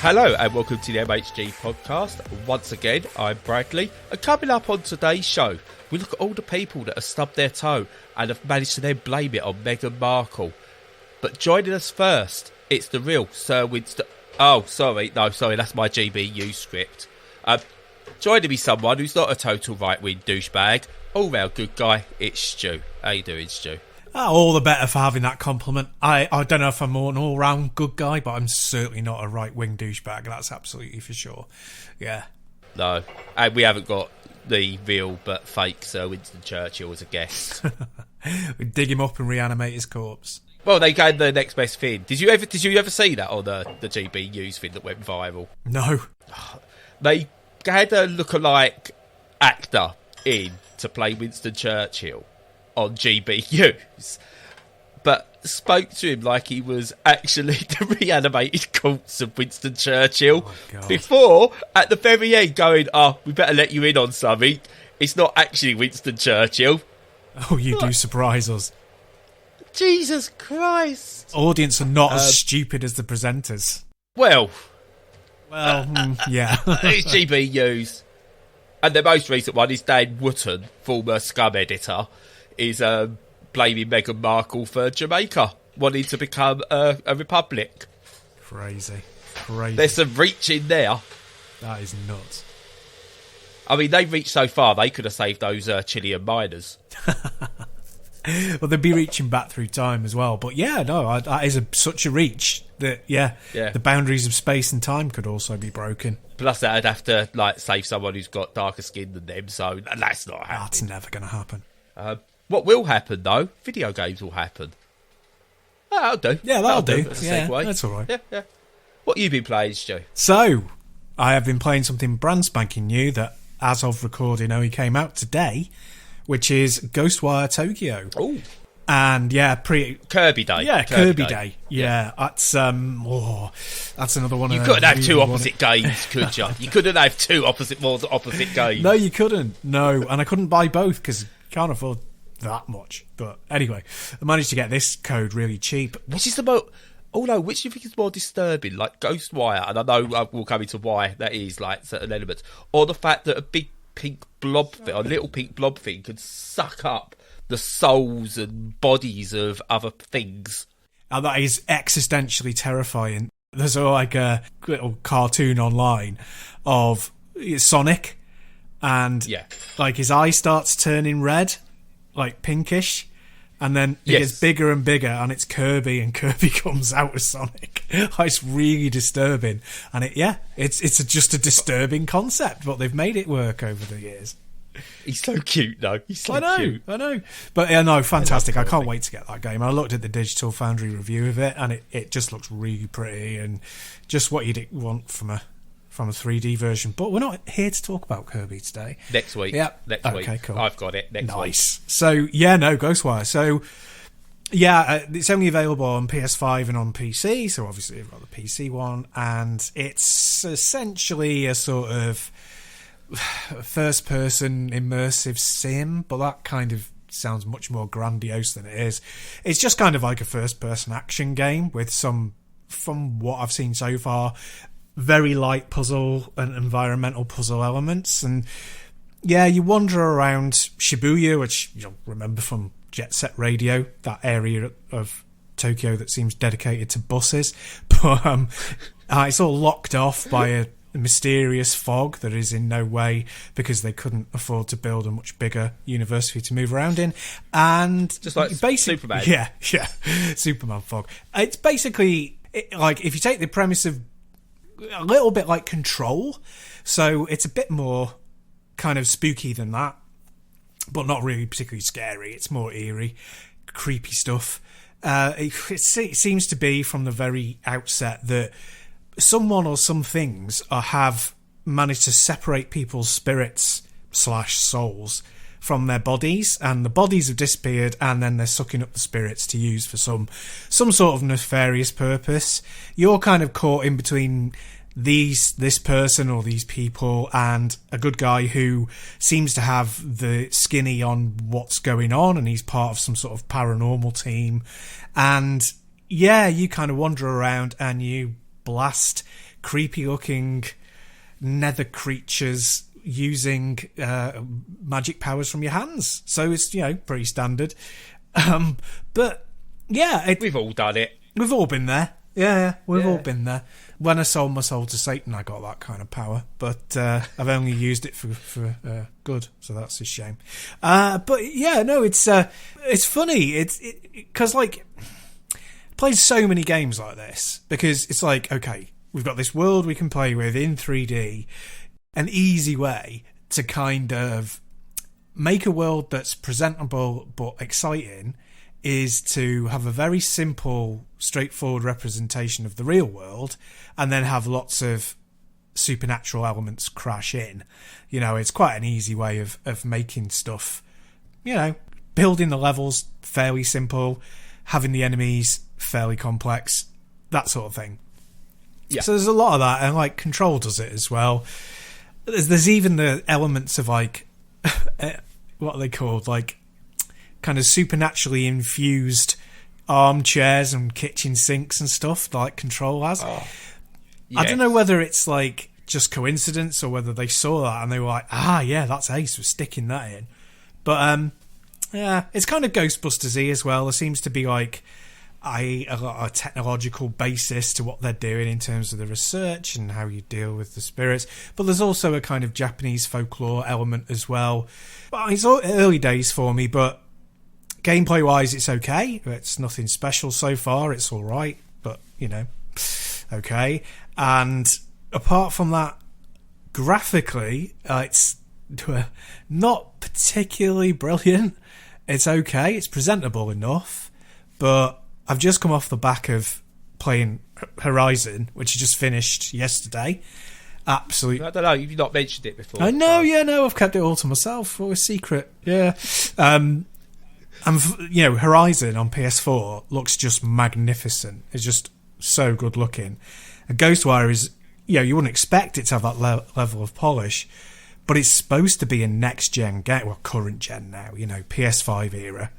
Hello and welcome to the MHG podcast. Once again, I'm Bradley, and coming up on today's show, we look at all the people that have stubbed their toe and have managed to then blame it on Meghan Markle. But joining us first, it's the real Sir Winston... Oh, sorry, that's my GBU script. Joining me someone who's not a total right-wing douchebag, all-round good guy, it's Stu. How you doing, Stu? All the better for having that compliment. I don't know if I'm an all-round good guy, but I'm certainly not a right-wing douchebag. That's absolutely for sure. Yeah. No, and we haven't got the real but fake Sir Winston Churchill as a guest. We dig him up and reanimate his corpse. Well, they gave the next best thing. Did you ever see that on the GB News thing that went viral? No. They had a lookalike actor in to play Winston Churchill on GBUs, but spoke to him like he was actually the reanimated corpse of Winston Churchill. Oh, before, at the very end, going, we better let you in on something. It's not actually Winston Churchill. Oh, you do surprise us. Jesus Christ. Audience are not as stupid as the presenters. Well, yeah. It's GBUs. And the most recent one is Dan Wootton, former Scum editor, is blaming Meghan Markle for Jamaica wanting to become a republic. Crazy. There's some reach in there. That is nuts. I mean, they've reached so far, they could have saved those Chilean miners. Well, they'd be reaching back through time as well. But yeah, no, that is such a reach that, the boundaries of space and time could also be broken. Plus, that'd have to save someone who's got darker skin than them, so that's not happening. That's never going to happen. What will happen, though, video games will happen. That'll do. Yeah, that'll do. That's a yeah, segue. That's all right. Yeah. What have you been playing, Stu? So, I have been playing something brand spanking new that, as of recording, only came out today, which is Ghostwire Tokyo. Oh. And Kirby Day. Yeah, Kirby Day. Yeah, that's another one. You couldn't have two opposite games, could you? You couldn't have two opposite games. No, you couldn't. No, and I couldn't buy both because you can't afford that much. But anyway, I managed to get this code really cheap. Which is the most... Oh no, which do you think is more disturbing? Like Ghostwire, and I know we'll come into why that is, certain elements, or the fact that a big pink blob thing, a little pink blob thing, could suck up the souls and bodies of other things. And that is existentially terrifying. There's a little cartoon online of Sonic, and his eye starts turning red, pinkish, and then it gets bigger and bigger, and it's Kirby, and Kirby comes out of Sonic. It's really disturbing, and it's just a disturbing concept, but they've made it work over the years. He's so cute, though. He's so cute. I know. But fantastic. I can't wait to get that game. I looked at the Digital Foundry review of it, and it just looks really pretty and just what you'd want from a 3D version. But we're not here to talk about Kirby today. Next week. Yeah. Next week. Okay, cool. I've got it. Next week. Nice. So, Ghostwire. So, it's only available on PS5 and on PC. So, obviously, I've got the PC one. And it's essentially a sort of first-person immersive sim, but that kind of sounds much more grandiose than it is. It's just kind of like a first-person action game with some, from what I've seen so far, very light puzzle and environmental puzzle elements. And you wander around Shibuya, which you'll remember from Jet Set Radio, that area of Tokyo that seems dedicated to buses, but it's all locked off by a mysterious fog that is in no way because they couldn't afford to build a much bigger university to move around in. And just like Superman. Yeah, Superman fog. It's basically if you take the premise of a little bit like Control, so it's a bit more kind of spooky than that, but not really particularly scary. It's more eerie, creepy stuff. It seems to be from the very outset that someone or some things have managed to separate people's spirits / souls from their bodies, and the bodies have disappeared, and then they're sucking up the spirits to use for some sort of nefarious purpose. You're kind of caught in between this person or these people and a good guy who seems to have the skinny on what's going on, and he's part of some sort of paranormal team. And you kind of wander around and you blast creepy looking nether creatures using magic powers from your hands. So it's, pretty standard. But yeah, we've all done it. We've all been there. Yeah, we've all been there. When I sold my soul to Satan, I got that kind of power, but I've only used it for good, so that's a shame. But yeah, no, it's funny. It's because like I played so many games like this because it's like, okay, we've got this world we can play with in 3D. An easy way to kind of make a world that's presentable but exciting is to have a very simple, straightforward representation of the real world and then have lots of supernatural elements crash in. It's quite an easy way of making stuff, building the levels fairly simple, having the enemies fairly complex, that sort of thing. Yeah. So there's a lot of that, and like Control does it as well. There's even the elements of like, what are they called? Like, kind of supernaturally infused armchairs and kitchen sinks and stuff like Control has. Oh, yes. I don't know whether it's like just coincidence or whether they saw that and they were like, yeah, that's ace, we're sticking that in. But yeah, it's kind of Ghostbusters-y as well. There seems to be like a lot of technological basis to what they're doing in terms of the research and how you deal with the spirits. But there's also a kind of Japanese folklore element as well. But it's early days for me, but gameplay wise, it's okay. It's nothing special so far. It's all right, but okay. And apart from that, graphically, it's not particularly brilliant. It's okay. It's presentable enough, but I've just come off the back of playing Horizon, which I just finished yesterday. Absolutely. I don't know. You've not mentioned it before. I know. Yeah, no. I've kept it all to myself for a secret. Yeah. And Horizon on PS4 looks just magnificent. It's just so good looking. And Ghostwire is, you wouldn't expect it to have that level of polish, but it's supposed to be a next gen game, well, current gen now, PS5 era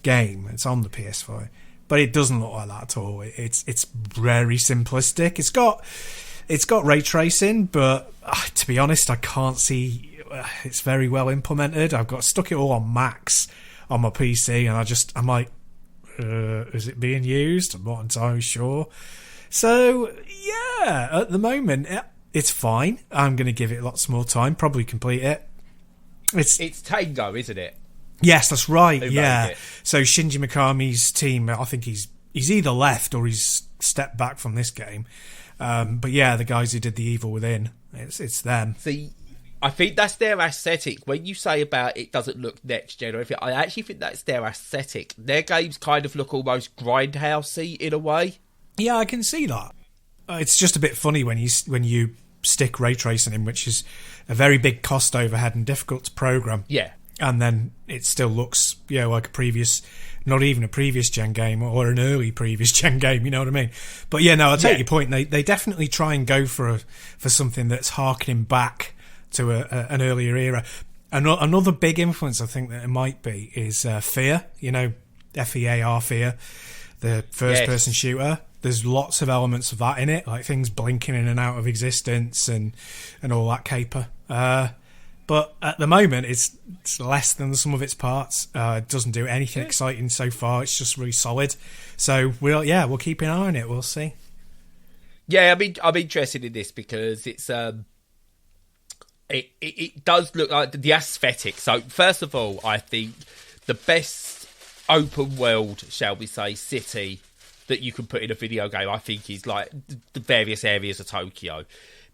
game. It's on the PS5, but it doesn't look like that at all. It's very simplistic. It's got ray tracing, but to be honest, I can't see it's very well implemented. I've got stuck it all on max on my PC, and I'm like, is it being used? I'm not entirely sure. So yeah, at the moment it's fine. I'm going to give it lots more time, probably complete it. It's Tango, isn't it? Yes, that's right. Yeah. So Shinji Mikami's team, I think he's either left or he's stepped back from this game. But yeah, the guys who did The Evil Within, it's them. See, I think that's their aesthetic. When you say about it doesn't look next gen or anything, I actually think that's their aesthetic. Their games kind of look almost grindhousey in a way. Yeah, I can see that. It's just a bit funny when you stick ray tracing in, which is a very big cost overhead and difficult to program. Yeah. And then it still looks, like a previous, not even a previous gen game or an early previous gen game, you know what I mean? But yeah, no, I take your point. They definitely try and go for something that's harkening back to an earlier era. Another big influence I think that it might be is Fear, FEAR, Fear, the first-person shooter. There's lots of elements of that in it, like things blinking in and out of existence and all that caper. But at the moment, it's less than the sum of its parts. It doesn't do anything exciting so far. It's just really solid. So we'll keep an eye on it. We'll see. Yeah, I'm interested in this because it's it does look like the aesthetic. So first of all, I think the best open world, shall we say, city that you can put in a video game, I think, is like the various areas of Tokyo,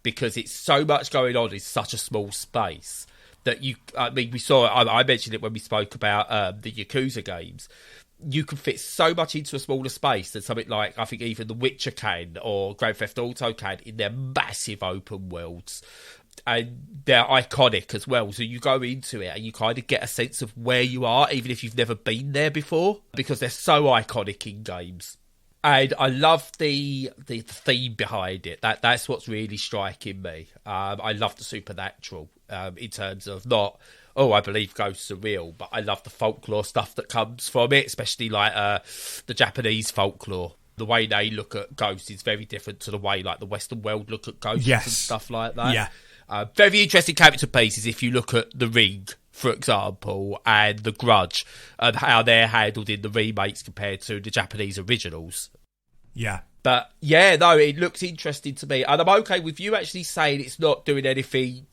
because it's so much going on in such a small space that we saw, I mentioned it when we spoke about the Yakuza games. You can fit so much into a smaller space than something like, I think, even The Witcher can or Grand Theft Auto can in their massive open worlds. And they're iconic as well. So you go into it and you kind of get a sense of where you are, even if you've never been there before, because they're so iconic in games. And I love the theme behind it. That's what's really striking me. I love the supernatural in terms of not, I believe ghosts are real, but I love the folklore stuff that comes from it, especially like the Japanese folklore. the way they look at ghosts is very different to the way like the Western world look at ghosts Yes. and stuff like that. Yeah. Very interesting character pieces if you look at The Ring, for example, and The Grudge, and how they're handled in the remakes compared to the Japanese originals. Yeah. But yeah, no, it looks interesting to me, and I'm okay with you actually saying it's not doing anything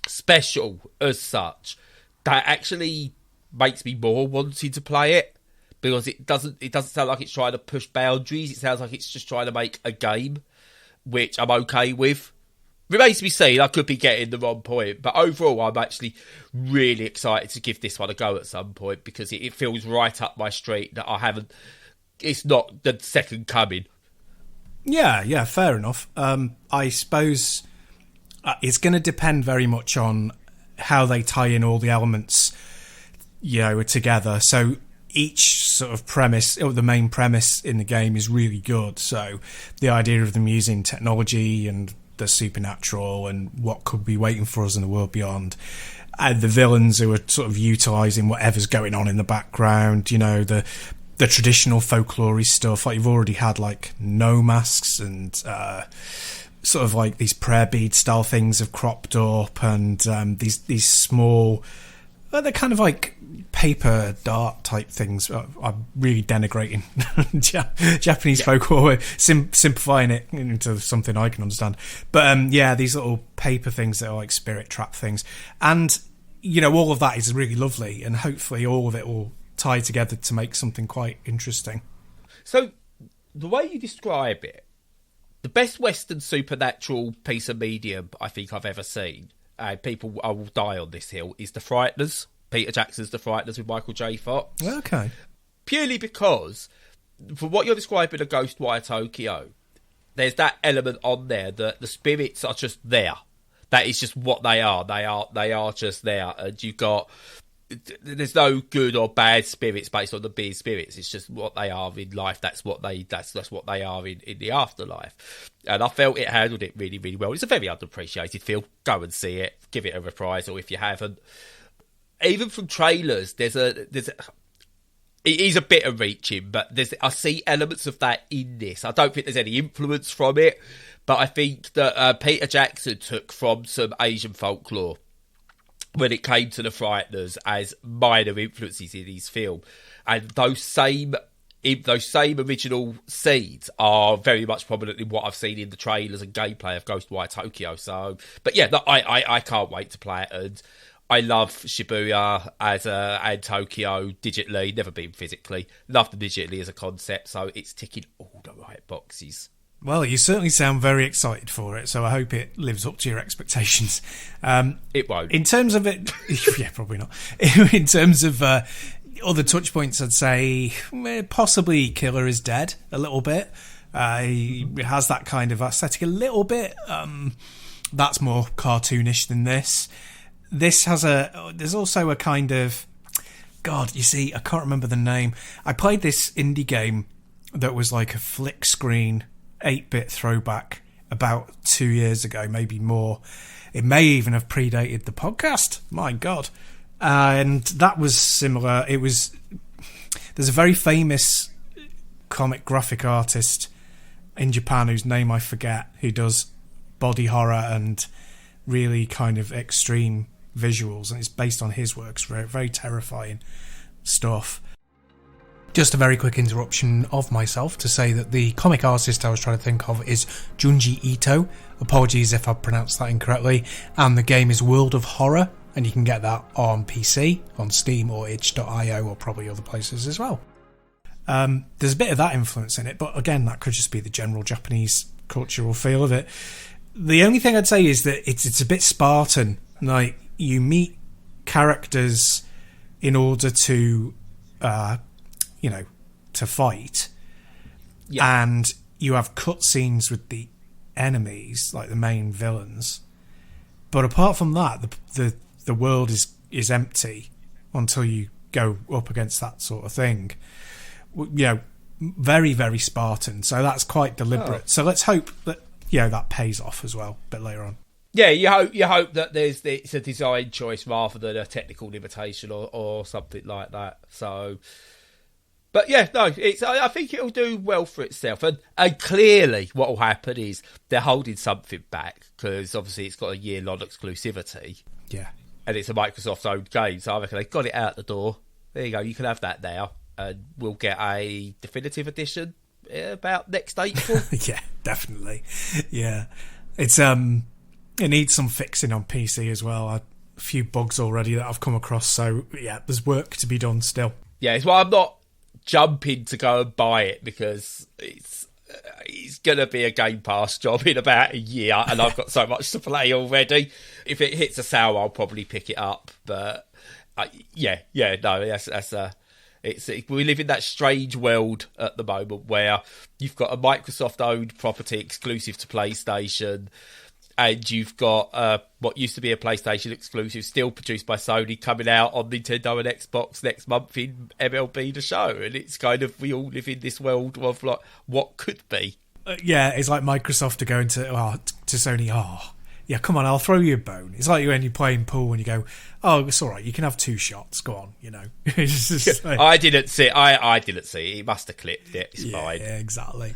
special as such. That actually makes me more wanting to play it, because it doesn't sound like it's trying to push boundaries. It sounds like it's just trying to make a game, which I'm okay with. Remains to be seen. I could be getting the wrong point, but overall, I'm actually really excited to give this one a go at some point, because it feels right up my street. That I haven't. It's not the second coming. Yeah, fair enough. I suppose it's going to depend very much on how they tie in all the elements, together. So each sort of premise, or the main premise in the game, is really good. So the idea of them using technology and the supernatural and what could be waiting for us in the world beyond, and the villains who are sort of utilising whatever's going on in the background, the traditional folklore stuff. Like, you've already had like no masks and sort of like these prayer bead style things have cropped up, and these small, they're kind of like paper dart type things. I'm really denigrating Japanese folklore, simplifying it into something I can understand. But these little paper things that are like spirit trap things, and all of that is really lovely, and hopefully all of it will tie together to make something quite interesting. So the way you describe it, the best Western supernatural piece of medium I think I've ever seen, and people, I will die on this hill, is The Frighteners. Peter Jackson's The Frighteners with Michael J. Fox. Okay. Purely because, for what you're describing of Ghostwire Tokyo, there's that element on there that the spirits are just there. That is just what they are. They are just there. And you've got... There's no good or bad spirits based on the being spirits. It's just what they are in life. That's what they are in the afterlife. And I felt it handled it really, really well. It's a very underappreciated film. Go and see it. Give it a reprisal if you haven't. Even from trailers, it is a bit of reaching, but I see elements of that in this. I don't think there's any influence from it, but I think that Peter Jackson took from some Asian folklore when it came to The Frighteners as minor influences in his film, and those same original seeds are very much prominent in what I've seen in the trailers and gameplay of Ghostwire Tokyo. So, but yeah, I can't wait to play it, and I love Shibuya and Tokyo digitally, never been physically. Love them digitally as a concept, so it's ticking all the right boxes. Well, you certainly sound very excited for it, so I hope it lives up to your expectations. It won't. In terms of it... yeah, probably not. In terms of other touch points, I'd say possibly Killer is Dead a little bit. He has that kind of aesthetic a little bit. That's more cartoonish than this. This has there's also a kind of... God, you see, I can't remember the name. I played this indie game that was like a flick screen 8-bit throwback about 2 years ago, maybe more. It may even have predated the podcast. My God. And that was similar. There's a very famous comic graphic artist in Japan whose name I forget, who does body horror and really kind of extreme visuals, and it's based on his works. Very, very terrifying stuff. Just a very quick interruption of myself to say that the comic artist I was trying to think of is Junji Ito. Apologies if I pronounced that incorrectly. And the game is World of Horror, and you can get that on PC, on Steam or itch.io, or probably other places as well. There's a bit of that influence in it, but again, that could just be the general Japanese cultural feel of it. The only thing I'd say is that it's a bit Spartan. Like, you meet characters in order to... to fight, and you have cutscenes with the enemies, like the main villains. But apart from that, the world is empty until you go up against that sort of thing. Very, very Spartan. So that's quite deliberate. So let's hope that that pays off as well a bit later on. Yeah, you hope that it's a design choice rather than a technical limitation or something like that. So. But yeah, no, I think it'll do well for itself. And clearly what will happen is they're holding something back because obviously it's got a year-long exclusivity. Yeah. And it's a Microsoft-owned game, so I reckon they got it out the door. There you go, you can have that now. And we'll get a definitive edition about next April. Yeah, definitely. Yeah. It needs some fixing on PC as well. A few bugs already that I've come across, so yeah, there's work to be done still. Yeah, it's why I'm not jumping to go and buy it, because it's going to be a Game Pass job in about a year, and I've got so much to play already. If it hits a sale, I'll probably pick it up. But no, we live in that strange world at the moment where you've got a Microsoft-owned property exclusive to PlayStation, and you've got what used to be a PlayStation exclusive still produced by Sony coming out on Nintendo and Xbox next month in MLB The Show. And it's kind of, we all live in this world of like what could be. Yeah, it's like Microsoft are going to Sony, yeah, come on, I'll throw you a bone. It's like when you're playing pool and you go, oh, it's all right, you can have 2 shots, go on, you know. It's just like, I didn't see it. He must have clipped it. It's fine. Yeah, exactly.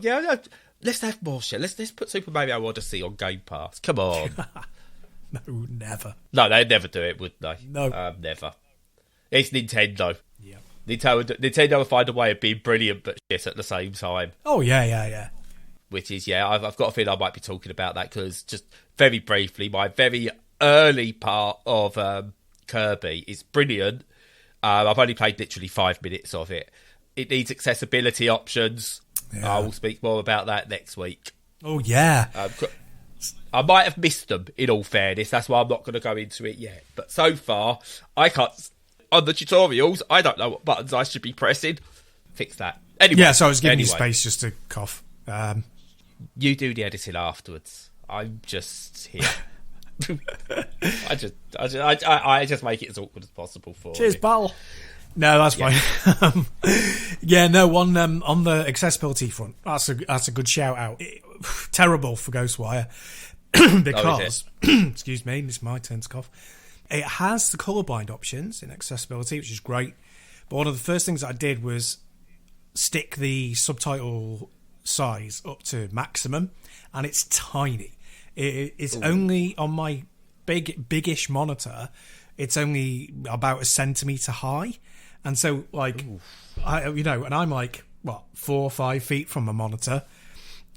Yeah, let's have more shit. Let's put Super Mario Odyssey on Game Pass. Come on. No, never. No, they'd never do it, would they? No. Never. It's Nintendo. Yeah. Nintendo will find a way of being brilliant but shit at the same time. Oh, yeah. Which is, I've got a feeling I might be talking about that, because just very briefly, my very early part of Kirby is brilliant. I've only played literally 5 minutes of it. It needs accessibility options. Yeah. I will speak more about that next week. Oh, yeah. I might have missed them, in all fairness. That's why I'm not going to go into it yet. But so far, I can't... On the tutorials, I don't know what buttons I should be pressing. Fix that. Anyway. Yeah, so I was giving you space just to cough. You do the editing afterwards. I'm just here. I just make it as awkward as possible for Cheers, you. pal. No, that's fine. Yeah, no, on the accessibility front, that's a good shout out. Terrible for Ghostwire because excuse me, it's my turn to cough. It has the colourblind options in accessibility, which is great. But one of the first things I did was stick the subtitle size up to maximum, and it's tiny. It's only on my biggish monitor. It's only about a centimetre high, and so like, and I'm like 4 or 5 feet from a monitor,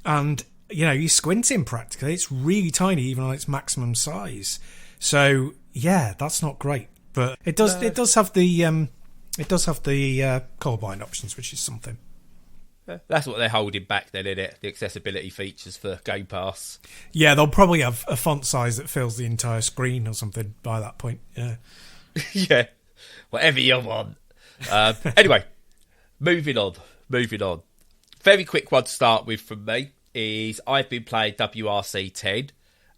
and you're squinting practically. It's really tiny, even on its maximum size. So yeah, that's not great, but it does have the colourblind options, which is something. That's what they're holding back then, isn't it? The accessibility features for Game Pass. Yeah, they'll probably have a font size that fills the entire screen or something by that point. Yeah. Yeah. Whatever you want. Anyway, moving on. Very quick one to start with from me is I've been playing WRC 10.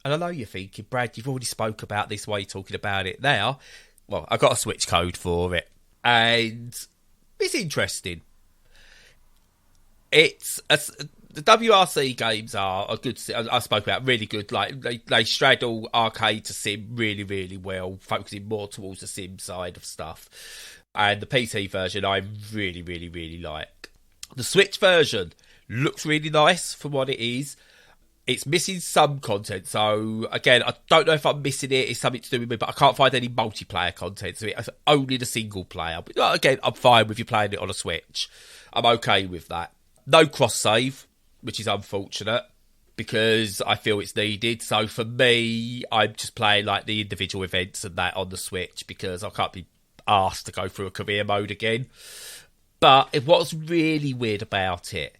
And I know you're thinking, Brad, you've already spoke about this, why you're talking about it now. Well, I got a Switch code for it. And it's interesting. The WRC games are a good. I spoke about really good. Like they straddle arcade to sim really, really well, focusing more towards the sim side of stuff. And the PC version I really, really, really like. The Switch version looks really nice for what it is. It's missing some content, so again, I don't know if I'm missing it. It's something to do with me, but I can't find any multiplayer content. So it's only the single player. But again, I'm fine with you playing it on a Switch. I'm okay with that. No cross-save, which is unfortunate, because I feel it's needed. So for me, I'm just playing like the individual events and that on the Switch, because I can't be asked to go through a career mode again. But what's really weird about it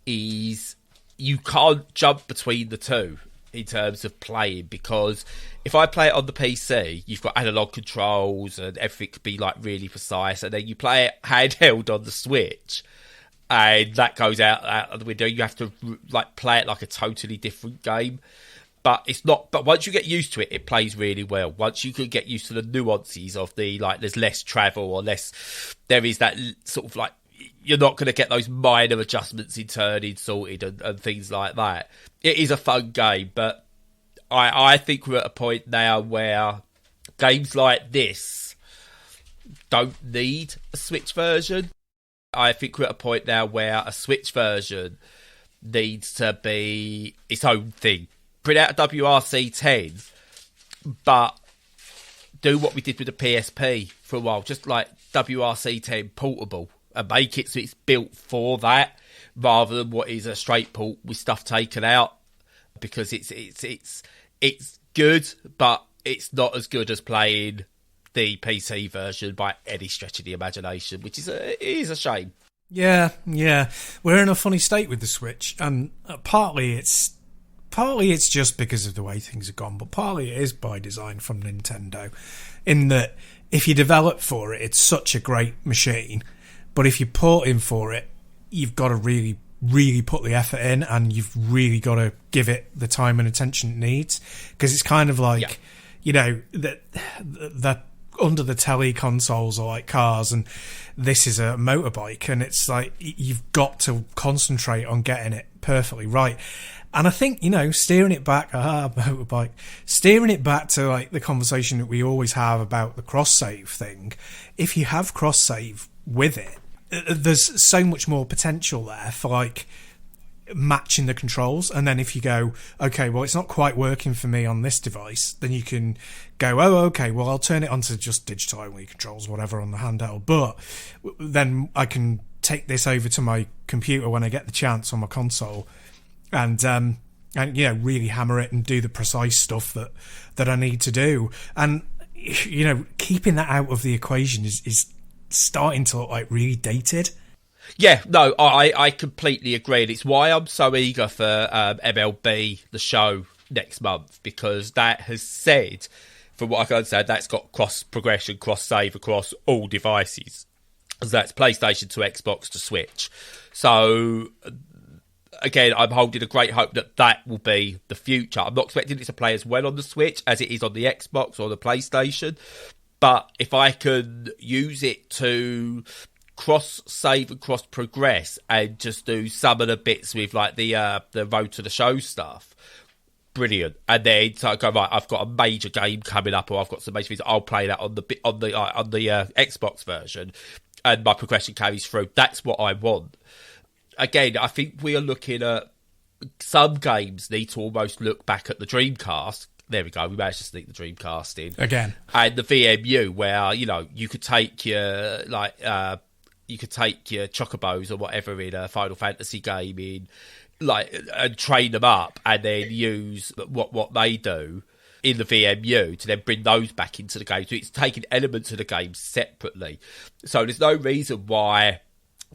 is you can't jump between the two in terms of playing, because if I play it on the PC, you've got analog controls and everything can be like really precise, and then you play it handheld on the Switch, and that goes out of the window. You have to like play it like a totally different game. But it's not. But once you get used to it, it plays really well. Once you can get used to the nuances of the like, there's less travel or less. There is that sort of like, you're not going to get those minor adjustments in turning, sorted, and things like that. It is a fun game, but I think we're at a point now where games like this don't need a Switch version. I think we're at a point now where a Switch version needs to be its own thing. Bring out a WRC 10, but do what we did with the PSP for a while, just like WRC 10 portable, and make it so it's built for that, rather than what is a straight port with stuff taken out, because it's good, but it's not as good as playing the PC version by any stretch of the imagination, which is a shame. Yeah. We're in a funny state with the Switch, and partly it's just because of the way things have gone, but partly it is by design from Nintendo, in that if you develop for it, it's such a great machine, but if you port in for it, you've got to really, really put the effort in, and you've really got to give it the time and attention it needs, because it's kind of like, you know, that under the telly consoles are like cars, and this is a motorbike, and it's like you've got to concentrate on getting it perfectly right. And I think, you know, steering it back to like the conversation that we always have about the cross-save thing, if you have cross-save with it, there's so much more potential there for like matching the controls. And then if you go, okay, well, it's not quite working for me on this device, then you can go, oh, okay, well, I'll turn it onto just digital only controls, whatever, on the handheld, but then I can take this over to my computer when I get the chance on my console, and you know, really hammer it and do the precise stuff that I need to do. And, you know, keeping that out of the equation is starting to look like really dated. Yeah, no, I completely agree. And it's why I'm so eager for MLB, the show, next month, because that has said, from what I can understand, that's got cross-progression, cross-save across all devices. So that's PlayStation to Xbox to Switch. So, again, I'm holding a great hope that will be the future. I'm not expecting it to play as well on the Switch as it is on the Xbox or the PlayStation. But if I can use it to cross-save and cross-progress and just do some of the bits with like the road to the show stuff, brilliant. And then so I go, right, I've got a major game coming up, or I've got some major things, I'll play that on the Xbox version, and my progression carries through. That's what I want. Again, I think we are looking at some games need to almost look back at the Dreamcast. There we go. We managed to sneak the Dreamcast in again, and the VMU, where you know you could take your chocobos or whatever in a Final Fantasy game in, like, and train them up, and then use what they do in the VMU to then bring those back into the game. So it's taking elements of the game separately. So there's no reason why,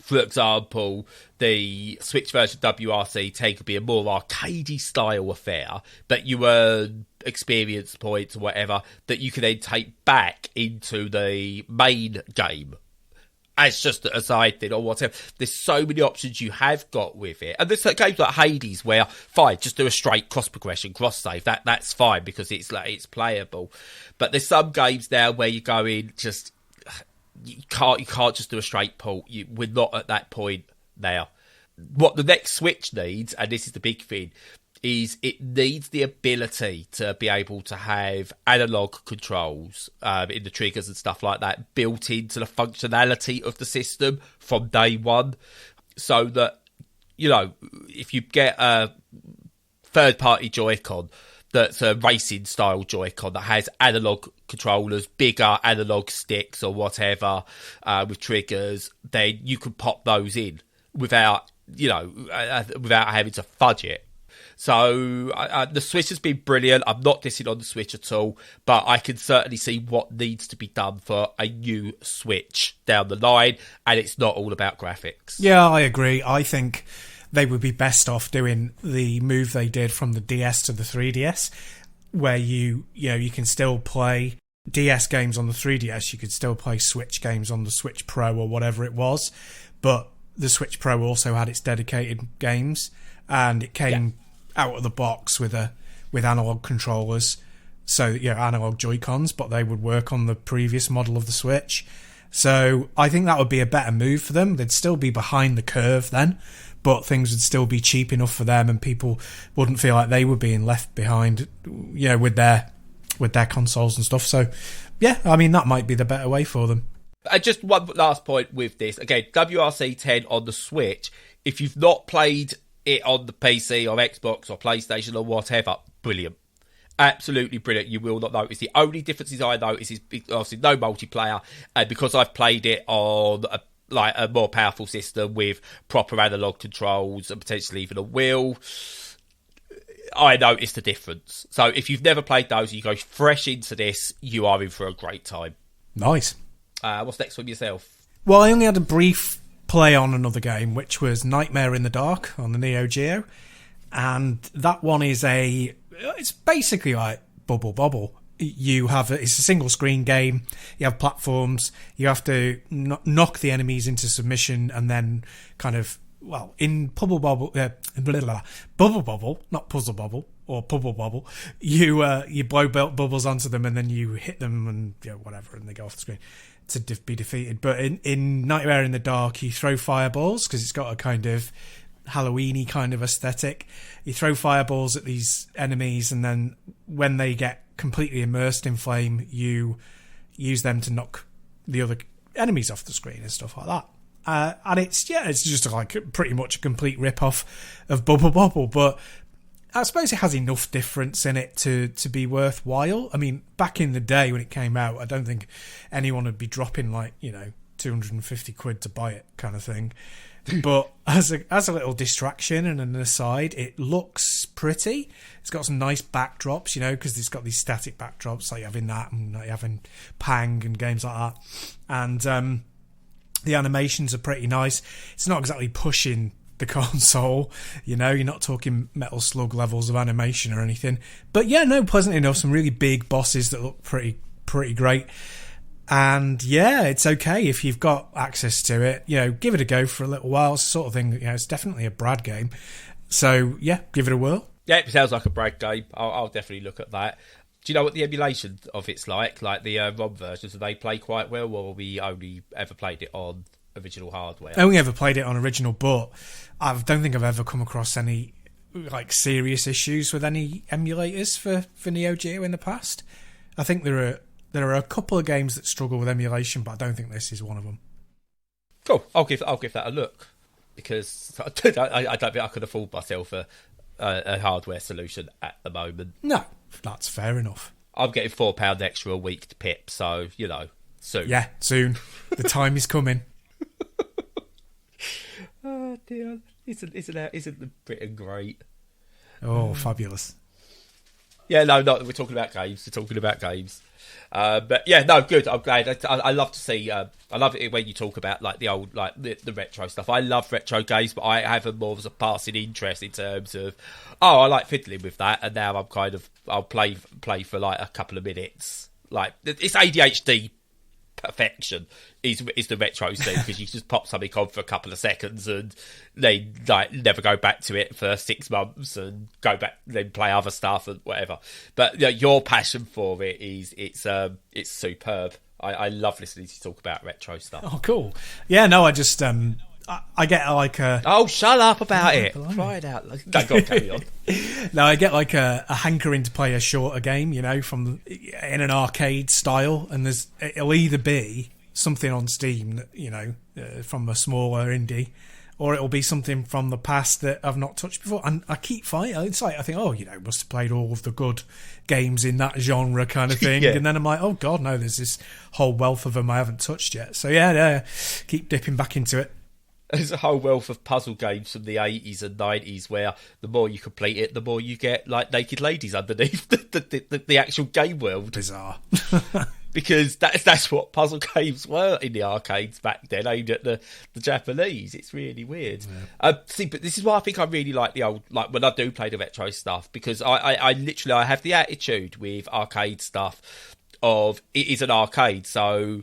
for example, the Switch version WRC 10 could be a more arcadey style affair, but you earn experience points or whatever that you can then take back into the main game as just a side thing or whatever. There's so many options you have got with it. And there's games like Hades where, fine, just do a straight cross-progression, cross-save. That's fine because it's playable. But there's some games now where you go in just... You can't just do a straight port. We're not at that point now. What the next Switch needs, and this is the big thing, is it needs the ability to be able to have analog controls in the triggers and stuff like that built into the functionality of the system from day one, so that, you know, if you get a third-party Joy-Con that's a racing style Joy-Con that has analog controllers, bigger analog sticks or whatever, with triggers, then you can pop those in without having to fudge it. So the Switch has been brilliant. I'm not dissing on the Switch at all, but I can certainly see what needs to be done for a new Switch down the line, and it's not all about graphics. Yeah, I agree. I think they would be best off doing the move they did from the DS to the 3DS, where you can still play DS games on the 3DS, you could still play Switch games on the Switch Pro or whatever it was, but the Switch Pro also had its dedicated games, and it came out of the box with analog controllers, so analog Joy-Cons, but they would work on the previous model of the Switch. So I think that would be a better move for them. They'd still be behind the curve then, but things would still be cheap enough for them, and people wouldn't feel like they were being left behind, with their consoles and stuff. So, yeah, I mean, that might be the better way for them. And just one last point with this. Again, WRC 10 on the Switch. If you've not played it on the PC or Xbox or PlayStation or whatever, brilliant. Absolutely brilliant. You will not notice. The only differences I notice is obviously no multiplayer. And because I've played it on a more powerful system with proper analog controls and potentially even a wheel, I noticed the difference. So if you've never played those, you go fresh into this, you are in for a great time. Nice. What's next from yourself? Well, I only had a brief play on another game, which was Nightmare in the Dark on the Neo Geo. And that one is it's basically like Bubble Bobble. It's a single screen game. You have platforms. You have to knock the enemies into submission and then kind of, well, in Bubble Bobble, Bubble Bobble, not Puzzle Bobble or Bubble Bobble, you blow bubbles onto them and then you hit them and whatever, and they go off the screen to be defeated. But in Nightmare in the Dark, you throw fireballs because it's got a kind of Halloween-y kind of aesthetic. You throw fireballs at these enemies, and then when they get completely immersed in flame, you use them to knock the other enemies off the screen and stuff like that. And it's just like pretty much a complete rip-off of Bubble Bobble, but I suppose it has enough difference in it to be worthwhile. I mean, back in the day when it came out, I don't think anyone would be dropping like, 250 quid to buy it kind of thing. But as a little distraction and an aside, it looks pretty. It's got some nice backdrops, because it's got these static backdrops like you have in that and like you have in Pang and games like that. And the animations are pretty nice. It's not exactly pushing the console, you're not talking Metal Slug levels of animation or anything. But pleasant enough. Some really big bosses that look pretty great. And it's okay if you've got access to it. Give it a go for a little while. It's the sort of thing. It's definitely a Brad game. So give it a whirl. Yeah, it sounds like a Brad game. I'll definitely look at that. Do you know what the emulation of it's like? Like the ROM versions, do they play quite well, or we only ever played it on original hardware? I only ever played it on original, but I don't think I've ever come across any like serious issues with any emulators for Neo Geo in the past. I think there are a couple of games that struggle with emulation, but I don't think this is one of them. Cool. I'll give that a look, because I don't think I could afford myself a hardware solution at the moment. No, that's fair enough. I'm getting £4 extra a week to pip, so soon. Yeah, soon. The time is coming. Oh dear! Isn't Britain great? Oh, fabulous! Yeah, no, we're talking about games. But yeah, no, good. I'm glad. I love to see. I love it when you talk about like the old, like the retro stuff. I love retro games, but I have more of a passing interest in terms of, I like fiddling with that, and now I'll play for like a couple of minutes. Like it's ADHD perfection is the retro scene, because you just pop something on for a couple of seconds and they like never go back to it for 6 months and go back then play other stuff and whatever. But your passion for it it's superb. I love listening to you talk about retro stuff. Oh, cool. Yeah, no, I just I get like a... Oh, shut up about it. Try it out. No, go on, carry on. No, I get like a hankering to play a shorter game, in an arcade style, and it'll either be something on Steam, from a smaller indie, or it'll be something from the past that I've not touched before. And I keep finding, it's like, I think, must have played all of the good games in that genre kind of thing. Yeah. And then I'm like, oh God, no, there's this whole wealth of them I haven't touched yet. So yeah, keep dipping back into it. There's a whole wealth of puzzle games from the 80s and 90s where the more you complete it, the more you get like naked ladies underneath the actual game world. Bizarre. Because that's what puzzle games were in the arcades back then, aimed at the Japanese. It's really weird. Yeah. But this is why I think I really like the old, like when I do play the retro stuff, because I literally have the attitude with arcade stuff of it is an arcade, so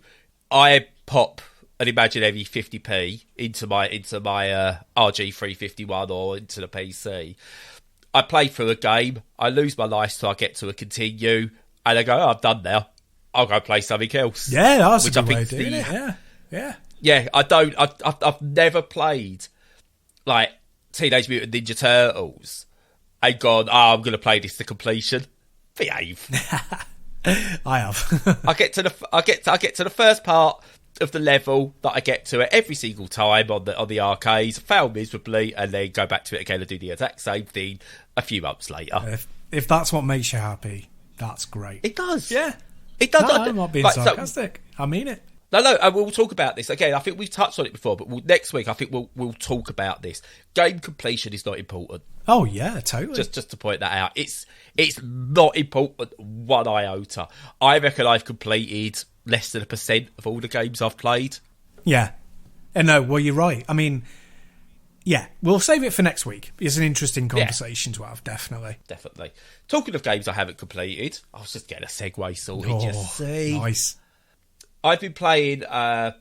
I pop an imaginary 50p into my RG351 or into the PC. I play through a game, I lose my life till I get to a continue, and I go, I'm done now. I'll go play something else. Yeah, that's a good way of doing it. Yeah. Yeah, I've never played like Teenage Mutant Ninja Turtles and gone, I'm going to play this to completion. Behave. I have. I get to the first part of the level that I get to it every single time on the arcades, fail miserably, and then go back to it again and do the exact same thing a few months later. If that's what makes you happy, that's great. It does. Yeah. It does. No, I'm not being sarcastic. I mean it. No, and we'll talk about this. Again, I think we've touched on it before, but next week I think we'll talk about this. Game completion is not important. Oh, yeah, totally. Just to point that out. It's not important one iota. I reckon I've completed less than 1% of all the games I've played. Yeah. And no, well, you're right. I mean, yeah, we'll save it for next week. It's an interesting conversation to have, definitely. Definitely. Talking of games I haven't completed, I was just getting a segue sorted, you see. Nice. I've been playing a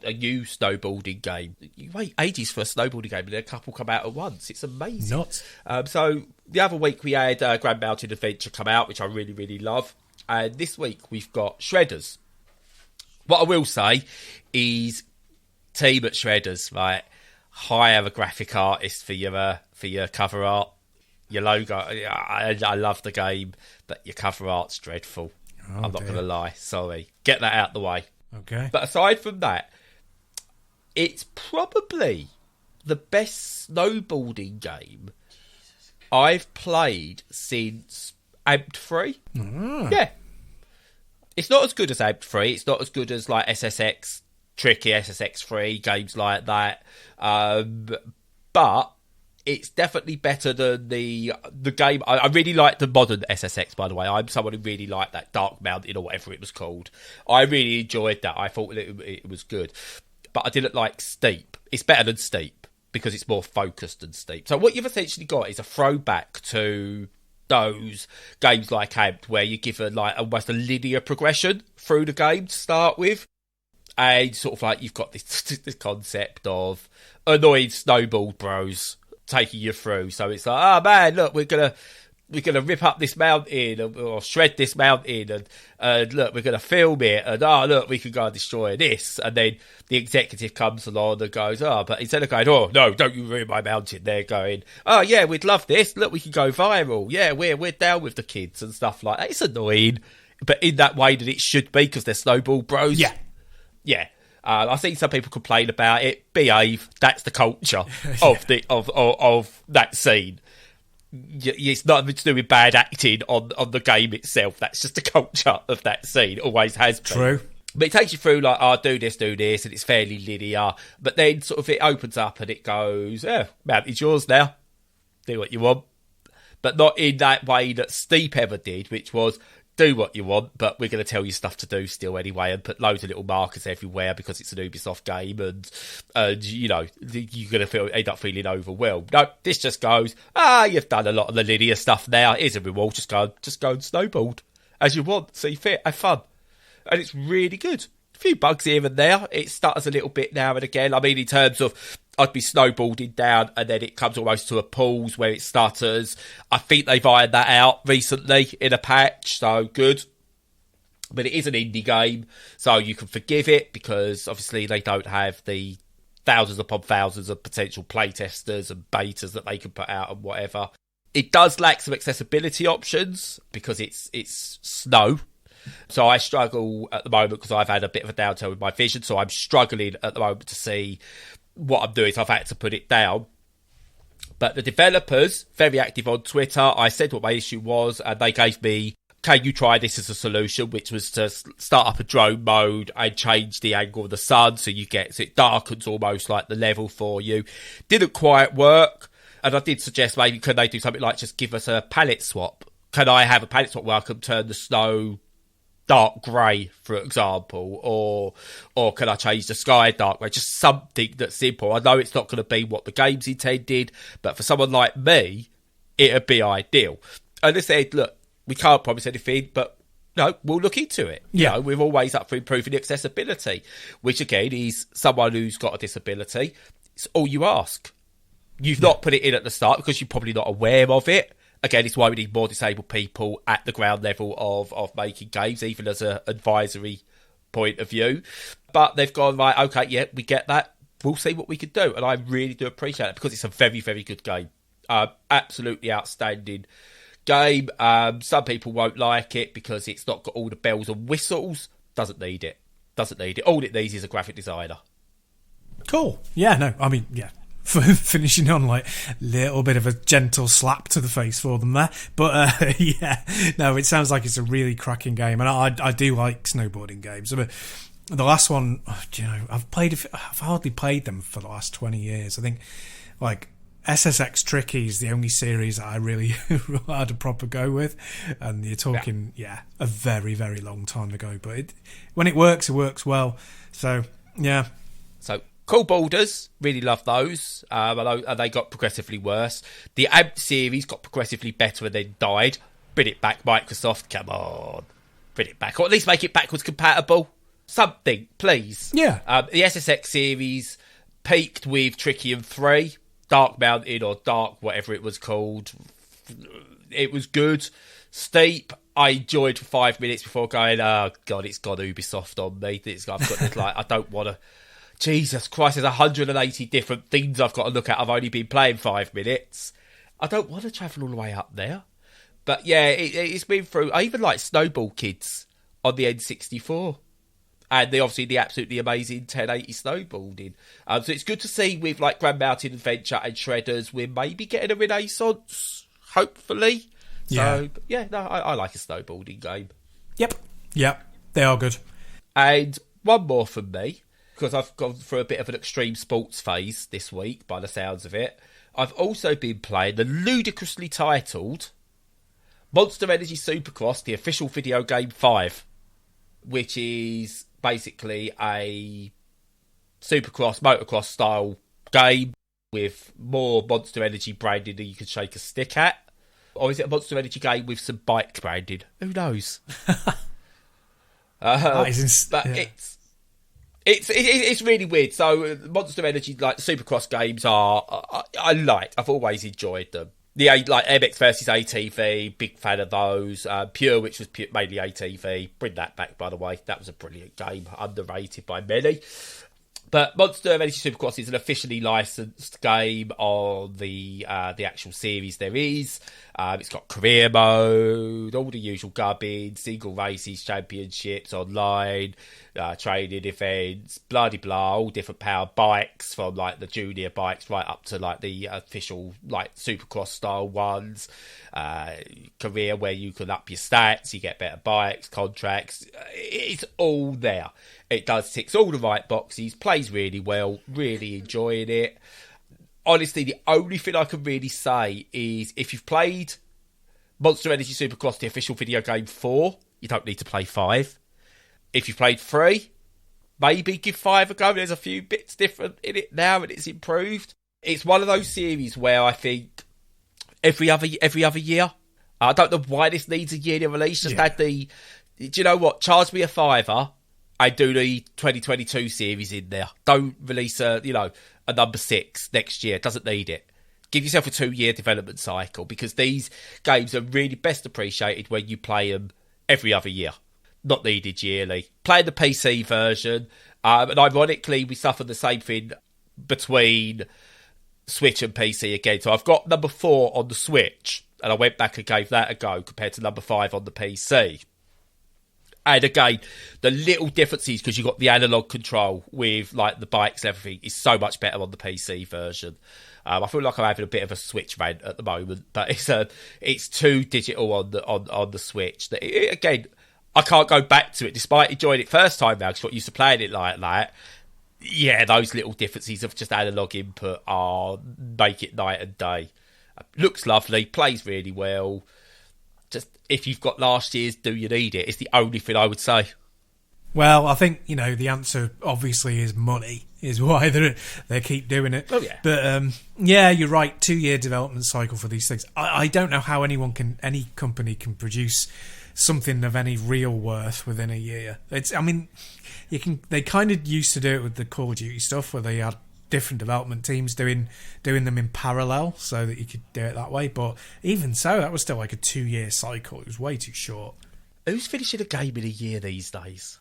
new snowboarding game. You wait ages for a snowboarding game, and then a couple come out at once. It's amazing. Nuts. So the other week we had Grand Mountain Adventure come out, which I really, really love. And this week we've got Shredders. What I will say is, team at Shredders, right? Hire a graphic artist for your cover art, your logo. I love the game, but your cover art's dreadful. I'm not going to lie. Sorry. Get that out the way. Okay. But aside from that, it's probably the best snowboarding game I've played since Amped 3. Yeah. It's not as good as Amped 3. It's not as good as like SSX, Tricky, SSX 3, games like that. But it's definitely better than the game. I really like the modern SSX, by the way. I'm someone who really liked that Dark Mountain or whatever it was called. I really enjoyed that. I thought it was good. But I didn't like Steep. It's better than Steep because it's more focused than Steep. So what you've essentially got is a throwback to those games like Amped, where you give almost a linear progression through the game to start with. And sort of like you've got this concept of annoying snowboard bros taking you through. So it's like, oh man, look, we're gonna rip up this mountain or shred this mountain, and look, we're gonna film it, and look, we can go and destroy this. And then the executive comes along and goes, but instead of going, oh no, don't you ruin my mountain, they're going, oh yeah, we'd love this, look, we can go viral, yeah, we're down with the kids and stuff like that. It's annoying, but in that way that it should be, because they're snowball bros. Yeah. I've seen some people complain about it. Behave. That's the culture of that scene. It's nothing to do with bad acting on the game itself. That's just the culture of that scene. Always has been. True. But it takes you through like, do this, and it's fairly linear. But then sort of it opens up and it goes, mountain's yours now. Do what you want. But not in that way that Steep ever did, which was, do what you want, but we're going to tell you stuff to do still anyway, and put loads of little markers everywhere because it's an Ubisoft game, and you know, you're going to end up feeling overwhelmed. No, this just goes, you've done a lot of the linear stuff now. Here's a reward. Just go and snowboard as you want. See fit, have fun, and it's really good. A few bugs here and there. It stutters a little bit now and again. I mean, in terms of, I'd be snowboarding down and then it comes almost to a pause where it stutters. I think they've ironed that out recently in a patch, so good. But it is an indie game, so you can forgive it because obviously they don't have the thousands upon thousands of potential playtesters and betas that they can put out and whatever. It does lack some accessibility options because it's snow. So I struggle at the moment because I've had a bit of a downturn with my vision, so I'm struggling at the moment to see what I'm doing, so I've had to put it down. But the developers, very active on Twitter, I said what my issue was, and they gave me, can you try this as a solution, which was to start up a drone mode and change the angle of the sun so it darkens almost like the level for you. Didn't quite work, and I did suggest maybe can they do something like just give us a palette swap. Can I have a palette swap where I can turn the snow dark grey, for example, or can I change the sky dark grey? Just something that's simple. I know it's not going to be what the game's intended, but for someone like me, it'd be ideal. And they said, look, we can't promise anything, but no, we'll look into it. Yeah. You know, we're always up for improving accessibility, which again is someone who's got a disability. It's all you ask. You've not put it in at the start because you're probably not aware of it. Again, it's why we need more disabled people at the ground level of making games, even as an advisory point of view. But they've gone, right, okay, yeah, we get that. We'll see what we can do. And I really do appreciate it because it's a very, very good game. Absolutely outstanding game. Some people won't like it because it's not got all the bells and whistles. Doesn't need it. Doesn't need it. All it needs is a graphic designer. Cool. Yeah, no, I mean, yeah. For finishing on like a little bit of a gentle slap to the face for them there, but yeah, no, it sounds like it's a really cracking game, and I do like snowboarding games. I mean, the last one, I've hardly played them for the last 20 years. I think like SSX Tricky is the only series that I really had a proper go with, and you're talking a very, very long time ago, but when it works well. So yeah. So Cool Borders, really love those. They got progressively worse. The AMP series got progressively better and then died. Bring it back, Microsoft. Come on. Bring it back. Or at least make it backwards compatible. Something, please. Yeah. The SSX series peaked with Trickium 3. Dark Mountain or Dark, whatever it was called. It was good. Steep, I enjoyed for 5 minutes before going, oh, God, it's got Ubisoft on me. I've got this, I don't want to... Jesus Christ, there's 180 different things I've got to look at. I've only been playing 5 minutes. I don't want to travel all the way up there. But yeah, it's been through... I even like Snowball Kids on the N64. And obviously the absolutely amazing 1080 snowboarding. So it's good to see with like Grand Mountain Adventure and Shredders, we're maybe getting a renaissance, hopefully. Yeah. So, yeah, no, I like a snowboarding game. Yep, they are good. And one more from me, because I've gone through a bit of an extreme sports phase this week, by the sounds of it. I've also been playing the ludicrously titled Monster Energy Supercross, the official video game 5, which is basically a Supercross, motocross style game with more Monster Energy branding than you can shake a stick at. Or is it a Monster Energy game with some bike branding? Who knows? It's really weird. So Monster Energy, like Supercross games, I've always enjoyed them. The like MX versus ATV, big fan of those. Pure, which was mainly ATV, bring that back, by the way. That was a brilliant game, underrated by many. But Monster Energy Supercross is an officially licensed game on the actual series there is. It's got career mode, all the usual gubbins, single races, championships, online, training events, blah-de-blah, all different powered bikes from like the junior bikes right up to like the official like Supercross style ones. Career where you can up your stats, you get better bikes, contracts. It's all there. It ticks all the right boxes, plays really well, really enjoying it. Honestly, the only thing I can really say is if you've played Monster Energy Supercross, the official video game 4, you don't need to play 5. If you've played 3, maybe give 5 a go. There's a few bits different in it now and it's improved. It's one of those series where I think every other year, I don't know why this needs a yearly release. Just had do you know what? Charge me a £5 and do the 2022 series in there. Don't release a number 6 next year. Doesn't need it. Give yourself a 2-year development cycle because these games are really best appreciated when you play them every other year. Not needed yearly. Play the PC version. And ironically, we suffer the same thing between Switch and PC again. So I've got number 4 on the Switch and I went back and gave that a go compared to number 5 on the PC. And again, the little differences, because you've got the analog control with like the bikes and everything, is so much better on the PC version. I feel like I'm having a bit of a Switch rant at the moment, but it's too digital on the Switch. Again, I can't go back to it, despite enjoying it first time now, because I'm used to playing it like that. Yeah, those little differences of just analog input make it night and day. Looks lovely, plays really well. Just if you've got last year's, do you need it? It's the only thing I would say. Well, I think the answer obviously is money. Is why they keep doing it. Oh yeah, but you're right. 2-year development cycle for these things. I don't know how any company can produce something of any real worth within a year. They kind of used to do it with the Call of Duty stuff where they had different development teams doing them in parallel so that you could do it that way. But even so, that was still like a 2-year cycle. It was way too short. Who's finishing a game in a year these days?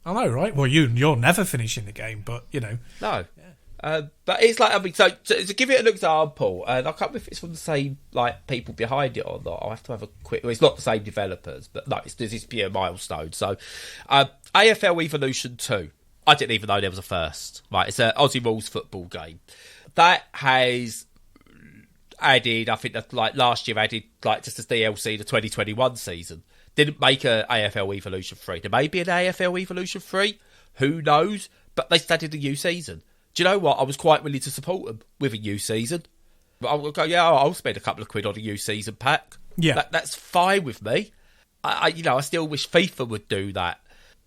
I know, right? Well, you're never finishing the game, but No. But it's like, I mean, so to give it an example, and I can't remember if it's from the same like people behind it or not. I'll have to have a quick. Well, it's not the same developers, but no, this is pure milestone. So, AFL Evolution 2. I didn't even know there was a first. Right, it's an Aussie rules football game that has added. I think that like last year added like just as DLC the 2021 season. Didn't make a AFL Evolution 3. There may be an AFL Evolution 3. Who knows? But they started a new season. Do you know what? I was quite willing to support them with a new season. I'll go, yeah, I'll spend a couple of quid on a new season pack. Yeah. That's fine with me. I still wish FIFA would do that.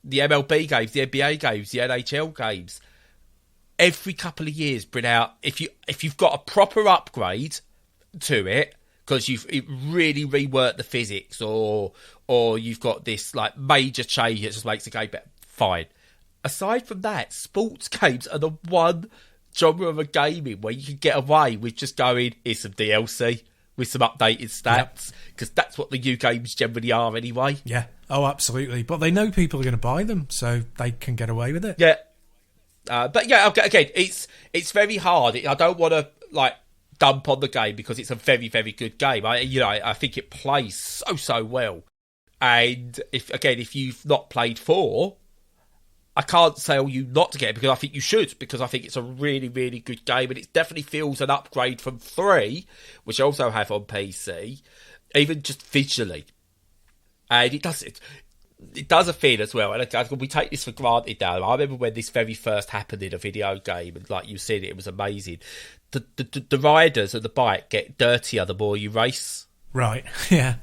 The MLB games, the NBA games, the NHL games. Every couple of years, bring out, if you've got a proper upgrade to it, because you've really reworked the physics, or you've got this like major change that just makes the game better, fine. Aside from that, sports games are the one genre of a gaming where you can get away with just going, here's some DLC with some updated stats, because that's what the new games generally are anyway. Yeah. Oh, absolutely. But they know people are going to buy them, so they can get away with it. Yeah. But yeah, again, it's very hard. I don't want to like dump on the game because it's a very, very good game. I think it plays so well. And if you've not played 4, I can't tell you not to get it because I think you should, because I think it's a really, really good game, and it definitely feels an upgrade from 3, which I also have on PC, even just visually. And it does a thing as well, and we take this for granted now. I remember when this very first happened in a video game, and like you said, it was amazing. The riders of the bike get dirtier the more you race. Right, yeah.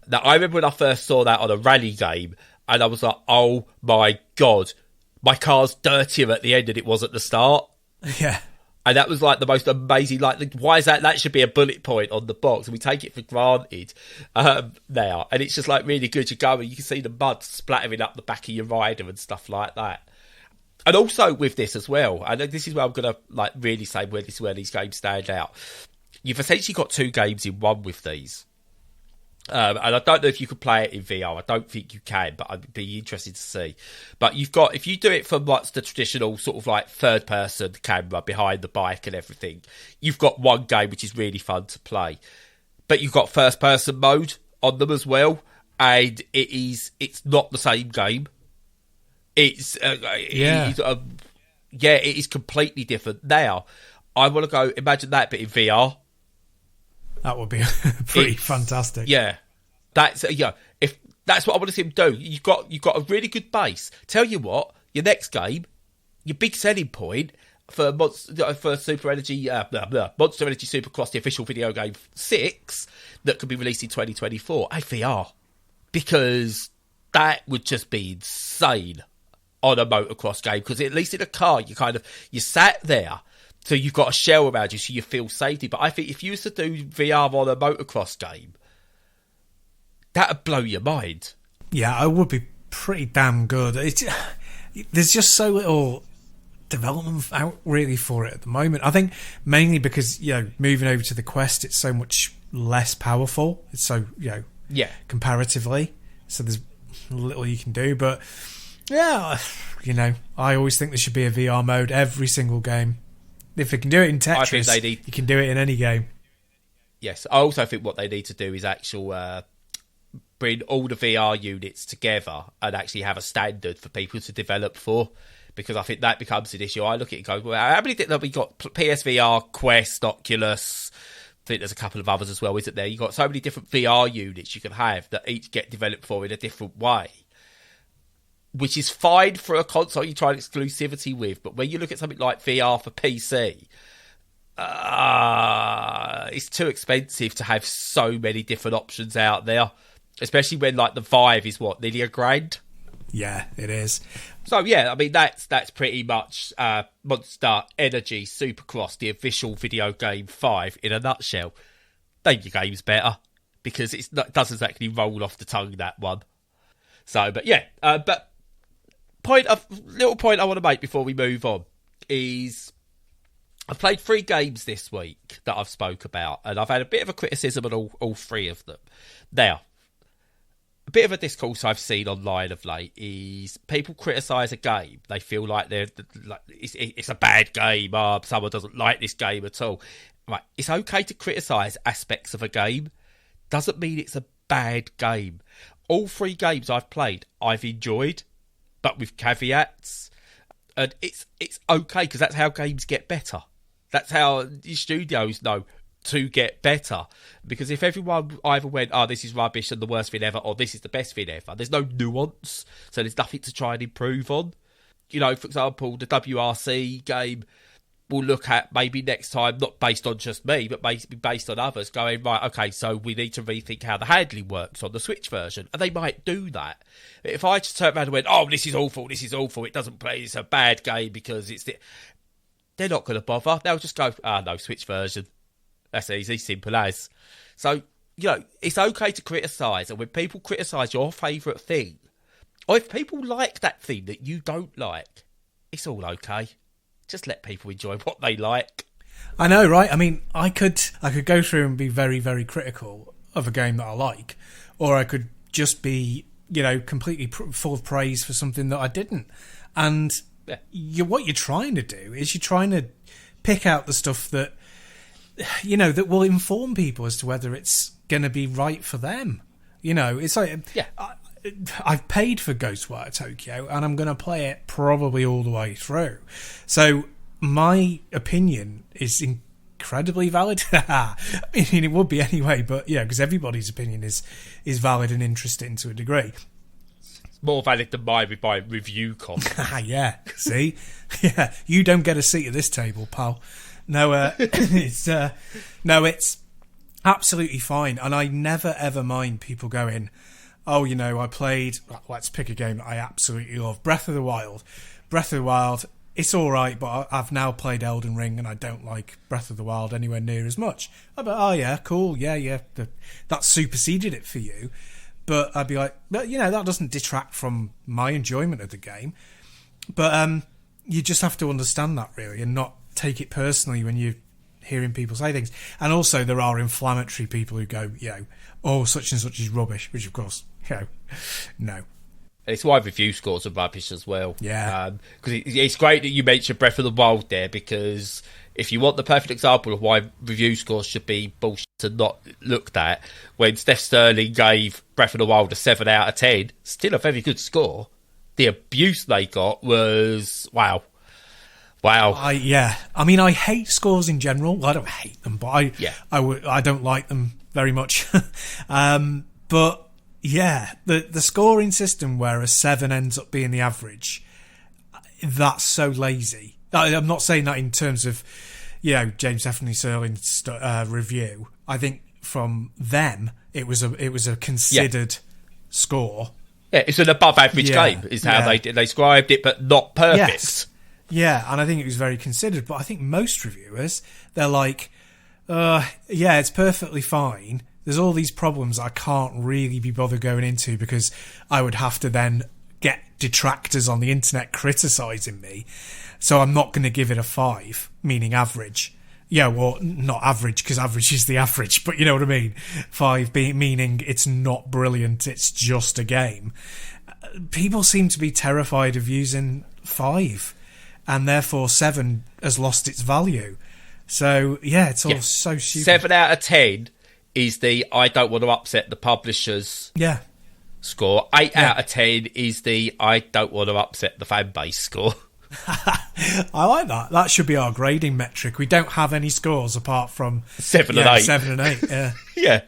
Now, I remember when I first saw that on a rally game, and I was like, oh my God, my car's dirtier at the end than it was at the start. Yeah. And that was like the most amazing, like, why is that? That should be a bullet point on the box. And we take it for granted now. And it's just like really good. You go and you can see the mud splattering up the back of your rider and stuff like that. And also with this as well, and this is where I'm going to like really say where these games stand out. You've essentially got 2 games in one with these. And I don't know if you could play it in VR. I don't think you can, but I'd be interested to see. But you've got, if you do it from what's the traditional sort of like third person camera behind the bike and everything, you've got one game which is really fun to play. But you've got first person mode on them as well, and it's not the same game. It is completely different. Now, I want to go, imagine that, but in VR. That would be pretty fantastic. Yeah, if that's what I want to see him do. You've got a really good base. Tell you what, your next game, your big selling point for Super Energy, Monster Energy Supercross, the official video game 6 that could be released in 2024, VR, because that would just be insane on a motocross game. Because at least in a car, you sat there. So you've got a shell around you, so you feel safety. But I think if you was to do VR on a motocross game, that would blow your mind. Yeah, it would be pretty damn good. There's just so little development out really for it at the moment. I think mainly because, moving over to the Quest, it's so much less powerful. It's so, comparatively. So there's little you can do. But, I always think there should be a VR mode every single game. If they can do it in Tetris, you can do it in any game. Yes, I also think what they need to do is bring all the VR units together and actually have a standard for people to develop for, because I think that becomes an issue. I look at it and go, well, how many have we got? PSVR, Quest, Oculus. I think there's a couple of others as well, isn't there? You've got so many different VR units you can have that each get developed for in a different way, which is fine for a console you try exclusivity with. But when you look at something like VR for PC, it's too expensive to have so many different options out there, especially when like the Vive is nearly $1,000. Yeah, it is. So yeah, I mean that's pretty much Monster Energy Supercross, the official video game 5 in a nutshell. Name your games better, because it doesn't exactly roll off the tongue, that one. So, but yeah, little point I want to make before we move on is I've played 3 games this week that I've spoke about, and I've had a bit of a criticism on all 3 of them. Now, a bit of a discourse I've seen online of late is people criticise a game. They feel like it's a bad game. Someone doesn't like this game at all. Right, it's okay to criticise aspects of a game. Doesn't mean it's a bad game. All 3 games I've played, I've enjoyed, but with caveats. And it's okay, because that's how games get better. That's how the studios know to get better. Because if everyone either went, this is rubbish and the worst thing ever, or this is the best thing ever, there's no nuance, so there's nothing to try and improve on. You know, for example, the WRC game will look at maybe next time, not based on just me, but based on others, going, right, okay, so we need to rethink how the handling works on the Switch version. And they might do that. If I just turned around and went, this is awful, it doesn't play, it's a bad game because they're not going to bother. They'll just go, no, Switch version. That's easy, simple as. So, you know, it's okay to criticise. And when people criticise your favourite thing, or if people like that thing that you don't like, it's all okay. Just let people enjoy what they like. I know, right? I mean, I could go through and be very, very critical of a game that I like, or I could just be, you know, completely full of praise for something that I didn't. And what you're trying to do is you're trying to pick out the stuff that, you know, that will inform people as to whether it's going to be right for them. You know, it's like, I've paid for Ghostwire Tokyo and I'm going to play it probably all the way through. So my opinion is incredibly valid. I mean, it would be anyway, but yeah, because everybody's opinion is valid and interesting to a degree. More valid than mine with my review copy. Yeah, see? Yeah, you don't get a seat at this table, pal. No, it's absolutely fine. And I never ever mind people going, you know, I played, let's pick a game that I absolutely love, Breath of the Wild. Breath of the Wild, it's all right, but I've now played Elden Ring and I don't like Breath of the Wild anywhere near as much. I'd be like, yeah, cool, yeah, that superseded it for you. But I'd be like, but you know, that doesn't detract from my enjoyment of the game. But you just have to understand that, really, and not take it personally when you're hearing people say things. And also, there are inflammatory people who go, you know, such and such is rubbish, which of course, you know, no. It's why review scores are rubbish as well. Yeah. Because it's great that you mentioned Breath of the Wild there, because if you want the perfect example of why review scores should be bullshit and not looked at, when Steph Sterling gave Breath of the Wild a 7 out of 10, still a very good score, the abuse they got was, wow. I mean, I hate scores in general. I don't hate them, but I don't like them very much. But yeah, the scoring system where a 7 ends up being the average, that's so lazy. I'm not saying that in terms of, you know, James Definitely Sterling's review. I think from them, it was a considered score. Yeah, it's an above average game, is how they described it, but not perfect. Yes. Yeah, and I think it was very considered. But I think most reviewers, they're like, it's perfectly fine. There's all these problems I can't really be bothered going into because I would have to then get detractors on the internet criticising me. So I'm not going to give it a 5, meaning average. Yeah, well, not average, because average is the average, but you know what I mean. 5 meaning it's not brilliant, it's just a game. People seem to be terrified of using 5, and therefore 7 has lost its value. So, yeah, it's all so stupid. 7 out of 10 is the I don't want to upset the publishers score. 8 out of 10 is the I don't want to upset the fan base score. I like that. That should be our grading metric. We don't have any scores apart from 7 and 8. 7 and 8. Yeah. Yeah.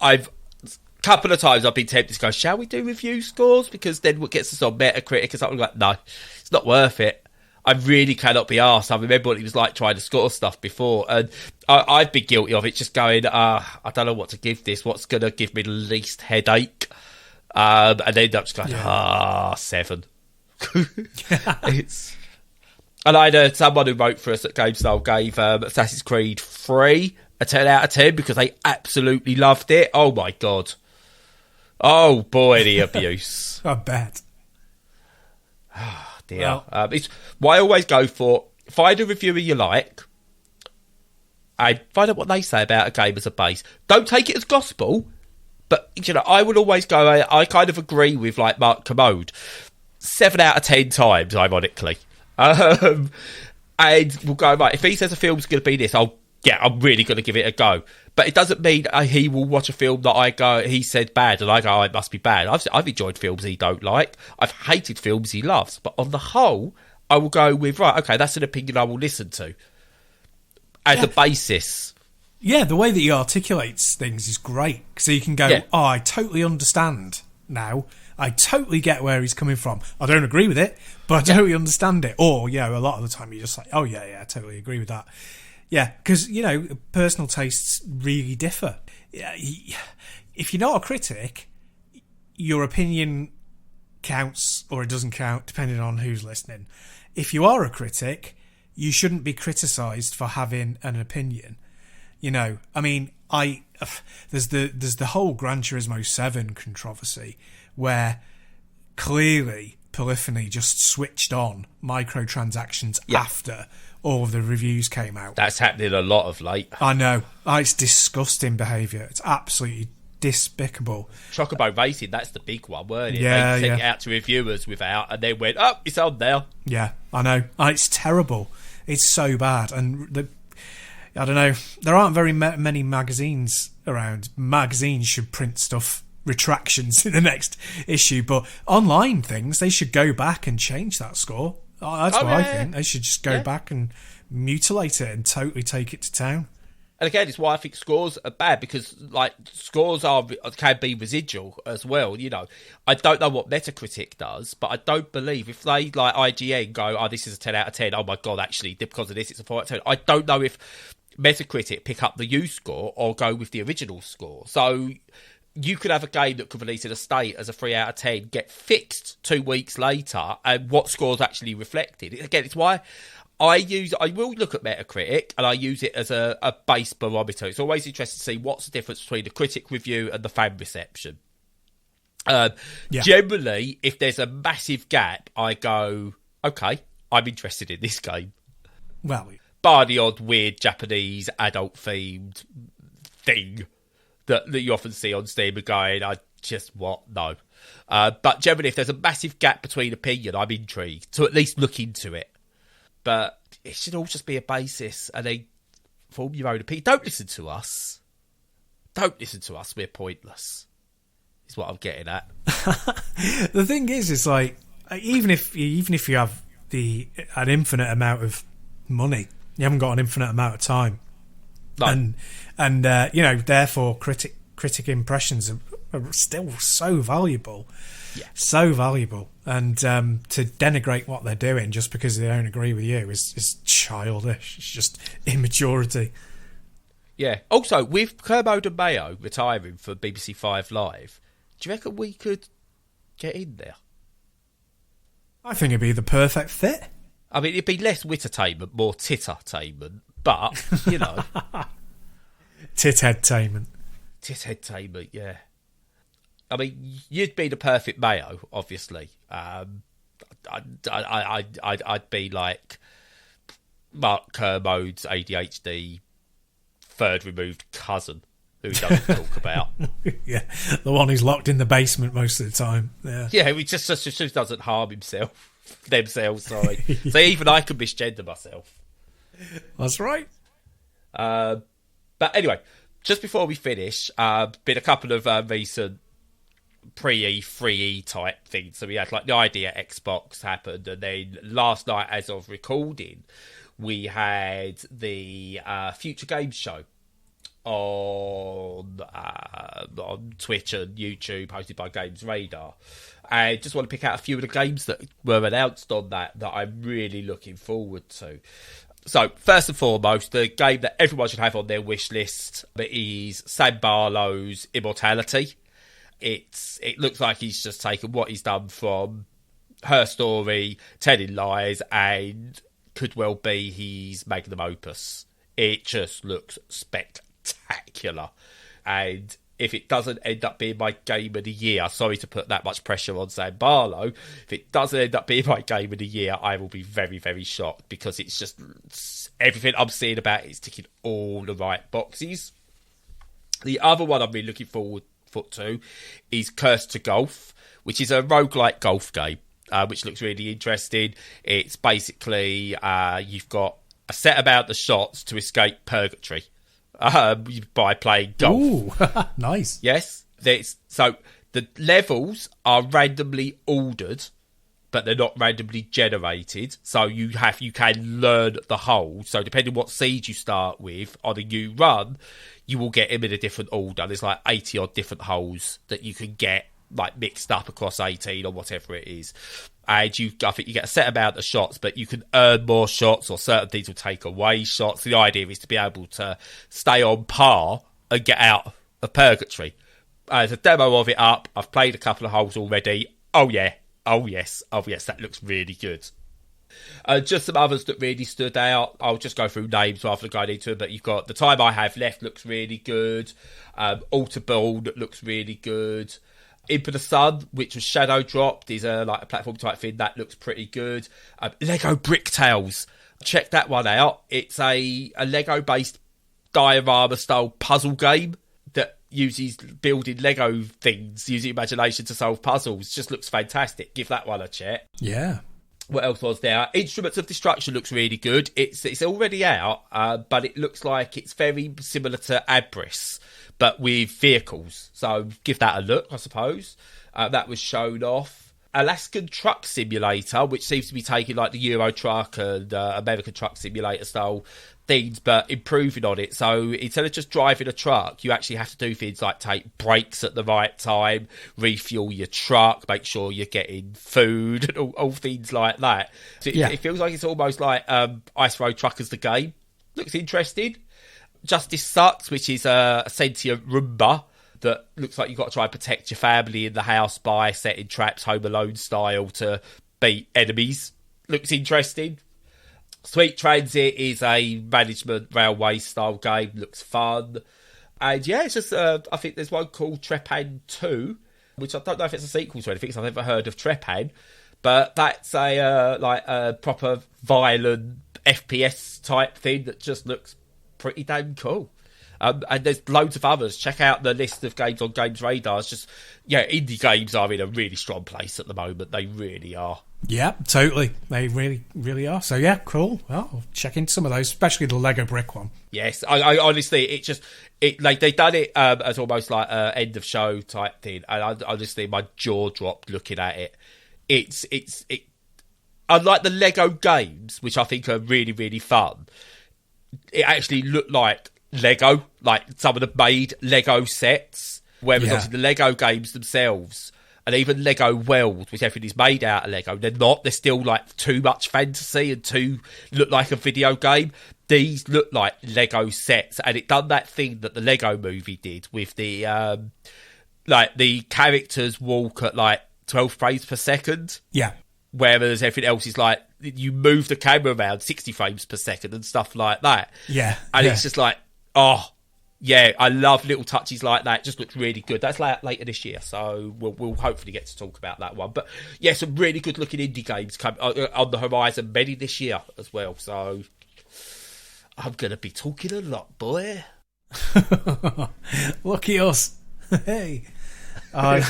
I've a couple of times I've been tempted to go, shall we do review scores? Because then what gets us on Metacritic and something like, no, it's not worth it. I really cannot be arsed. I remember what it was like trying to score stuff before, and I've been guilty of it, just going, I don't know what to give this. What's going to give me the least headache? And then end up just going, 7. And I had someone who wrote for us at GameStyle gave Assassin's Creed 3 a 10 out of 10 because they absolutely loved it. Oh my God. Oh boy, the abuse. I bet. Dear. Well, it's what I always go for. Find a reviewer you like and find out what they say about a game as a base. Don't take it as gospel, But, I would always go, I kind of agree with, like, Mark Commode. 7 out of 10 times, ironically. And we'll go, right, if he says a film's going to be this, I'm really going to give it a go. But it doesn't mean he will watch a film that I go, he said bad, and I go, it must be bad. I've enjoyed films he don't like. I've hated films he loves. But on the whole, I will go with, right, okay, that's an opinion I will listen to. As a basis. Yeah, the way that he articulates things is great. So you can go, I totally understand now. I totally get where he's coming from. I don't agree with it, but I totally understand it. Or, a lot of the time you're just like, oh, yeah, I totally agree with that. Yeah, because, personal tastes really differ. If you're not a critic, your opinion counts or it doesn't count, depending on who's listening. If you are a critic, you shouldn't be criticised for having an opinion. I mean, there's the whole Gran Turismo 7 controversy where clearly Polyphony just switched on microtransactions after all of the reviews came out. That's happening a lot of late. I know. It's disgusting behaviour. It's absolutely despicable. Chocobo Racing, that's the big one, weren't it? Yeah, they sent it out to reviewers without, and they went, it's on now. Yeah, I know. It's terrible. It's so bad. And I don't know. There aren't very many magazines around. Magazines should print stuff, retractions in the next issue, but online things, they should go back and change that score. That's what I think. They should just go back and mutilate it and totally take it to town. And again, it's why I think scores are bad, because like scores can be residual as well. I don't know what Metacritic does, but I don't believe if they like IGN go, this is a 10 out of 10. Oh my god, actually, because of this, it's a 4 out of 10. I don't know if Metacritic pick up the U score or go with the original score. So you could have a game that could release in a state as a 3 out of 10, get fixed 2 weeks later, and what score's actually reflected. Again, it's why I will look at Metacritic, and I use it as a base barometer. It's always interesting to see what's the difference between the critic review and the fan reception. Generally, if there's a massive gap, I go, okay, I'm interested in this game. Well, bar the odd weird Japanese adult-themed thing that you often see on Steam and going, no. But generally, if there's a massive gap between opinion, I'm intrigued to at least look into it. But it should all just be a basis, and then form your own opinion. Don't listen to us. We're pointless. Is what I'm getting at. The thing is, it's like even if you have an infinite amount of money, you haven't got an infinite amount of time. No. And therefore critic impressions are still so valuable. Yeah. So valuable. And to denigrate what they're doing just because they don't agree with you is childish. It's just immaturity. Yeah. Also, with Kermode and Mayo retiring for BBC 5 Live, do you reckon we could get in there? I think it'd be the perfect fit. I mean, it'd be less wittertainment, more tittertainment, but, Titheadtainment. Titheadtainment, yeah. I mean, you'd be the perfect Mayo, obviously. I'd be like Mark Kermode's ADHD third removed cousin, who he doesn't talk about. Yeah, the one who's locked in the basement most of the time. Yeah, he just doesn't harm themselves, sorry. So even I could misgender myself. That's right. But anyway, just before we finish, been a couple of recent pre-E3E type things. So we had like the idea Xbox happened, and then last night, as of recording, we had the Future Games Show on Twitch and YouTube, hosted by Games Radar. I just want to pick out a few of the games that were announced on that I'm really looking forward to. So, first and foremost, the game that everyone should have on their wish list is Sam Barlow's Immortality. It looks like he's just taken what he's done from Her Story, Telling Lies, and could well be his magnum opus. It just looks spectacular. And if it doesn't end up being my game of the year, sorry to put that much pressure on Sam Barlow, if it doesn't end up being my game of the year, I will be very, very shocked, because it's just everything I'm seeing about it is ticking all the right boxes. The other one I'm really looking forward foot to, is Curse to Golf, which is a roguelike golf game, which looks really interesting. It's basically you've got a set about the shots to escape purgatory by playing golf. Ooh, nice. Yes. So the levels are randomly ordered, but they're not randomly generated. So you can learn the hole. So depending what seed you start with on a new run, you will get them in a different order. There's like 80 odd different holes that you can get like mixed up across 18 or whatever it is. And I think you get a set amount of shots, but you can earn more shots, or certain things will take away shots. The idea is to be able to stay on par and get out of purgatory. There's a demo of it up. I've played a couple of holes already. Oh yeah. Oh yes, that looks really good. Just some others that really stood out. I'll just go through names rather than going into it, but you've got The Time I Have Left looks really good. Alterborn looks really good. In for the Sun, which was shadow dropped, is a platform type thing. That looks pretty good. Lego Bricktales. Check that one out. It's a Lego based diorama style puzzle game that uses building Lego things, using imagination to solve puzzles. Just looks fantastic. Give that one a check. Yeah. What else was there? Instruments of Destruction looks really good. It's already out, but it looks like it's very similar to Abris, but with vehicles. So give that a look, I suppose. That was shown off. Alaskan Truck Simulator, which seems to be taking like the Euro Truck and American Truck Simulator style things, but improving on it. So instead of just driving a truck, you actually have to do things like take breaks at the right time, refuel your truck, make sure you're getting food, and all things like that. So it feels like it's almost like Ice Road Truckers the game. Looks interesting. Justice Sucks, which is a sentient Roomba that looks like you've got to try and protect your family in the house by setting traps Home Alone style to beat enemies. Looks interesting. Sweet Transit is a management railway style game. Looks fun. And yeah, it's just, I think there's one called Trepan 2, which I don't know if it's a sequel to anything, because I've never heard of Trepan. But that's a proper violent FPS type thing that just looks pretty damn cool. And there's loads of others. Check out the list of games on Games Radar. It's just, indie games are in a really strong place at the moment. They really are. Yeah, totally. They really, really are. So yeah, cool. Well, I'll check into some of those, especially the Lego brick one. Yes, I honestly, they done it as almost like a end of show type thing, and I honestly, my jaw dropped looking at it. It's unlike the Lego games, which I think are really, really fun. It actually looked like Lego, like some of the made Lego sets, whereas obviously the Lego games themselves, and even Lego World, which everything is made out of Lego, they're still like too much fantasy and look like a video game. These look like Lego sets, and it done that thing that the Lego movie did with the the characters walk at like 12 frames per second. Yeah. Whereas everything else is like, you move the camera around 60 frames per second and stuff like that. Yeah. And it's just like, oh, yeah, I love little touches like that. It just looks really good. That's later this year, so we'll hopefully get to talk about that one. But yeah, some really good looking indie games come on the horizon, many this year as well. So I'm going to be talking a lot, boy. Lucky us. Hey. No,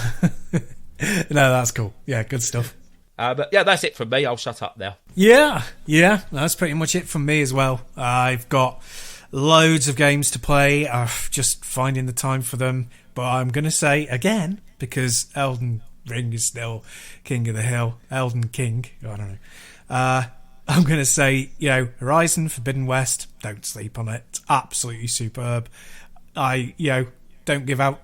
that's cool. Yeah, good stuff. But yeah, that's it from me. I'll shut up now. Yeah, that's pretty much it from me as well. I've got loads of games to play. Just finding the time for them. But I'm going to say again, because Elden Ring is still King of the Hill. Elden King. I don't know. I'm going to say, Horizon Forbidden West. Don't sleep on it. It's absolutely superb. I don't give out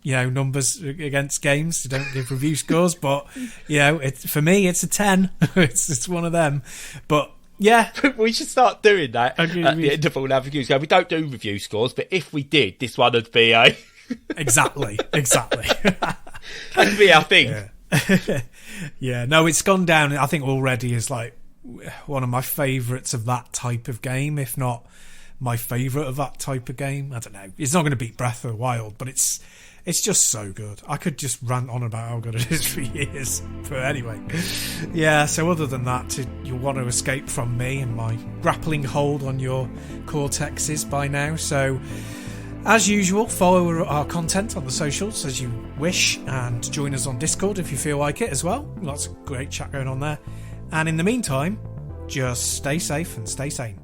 numbers against games. I don't give review scores, but for me, it's a 10. it's one of them. But yeah, we should start doing that at the end of all our reviews. We don't do review scores, but if we did, this one would be a exactly. That'd be our thing. Yeah. No, it's gone down. I think already is like one of my favourites of that type of game, if not my favourite of that type of game. I don't know. It's not going to beat Breath of the Wild, but it's just so good. I could just rant on about how good it is for years. But anyway, yeah, so other than that, you'll want to escape from me and my grappling hold on your cortexes by now. So As usual, follow our content on the socials as you wish, and join us on Discord if you feel like it as well. Lots of great chat going on there. And in the meantime, just stay safe and stay sane.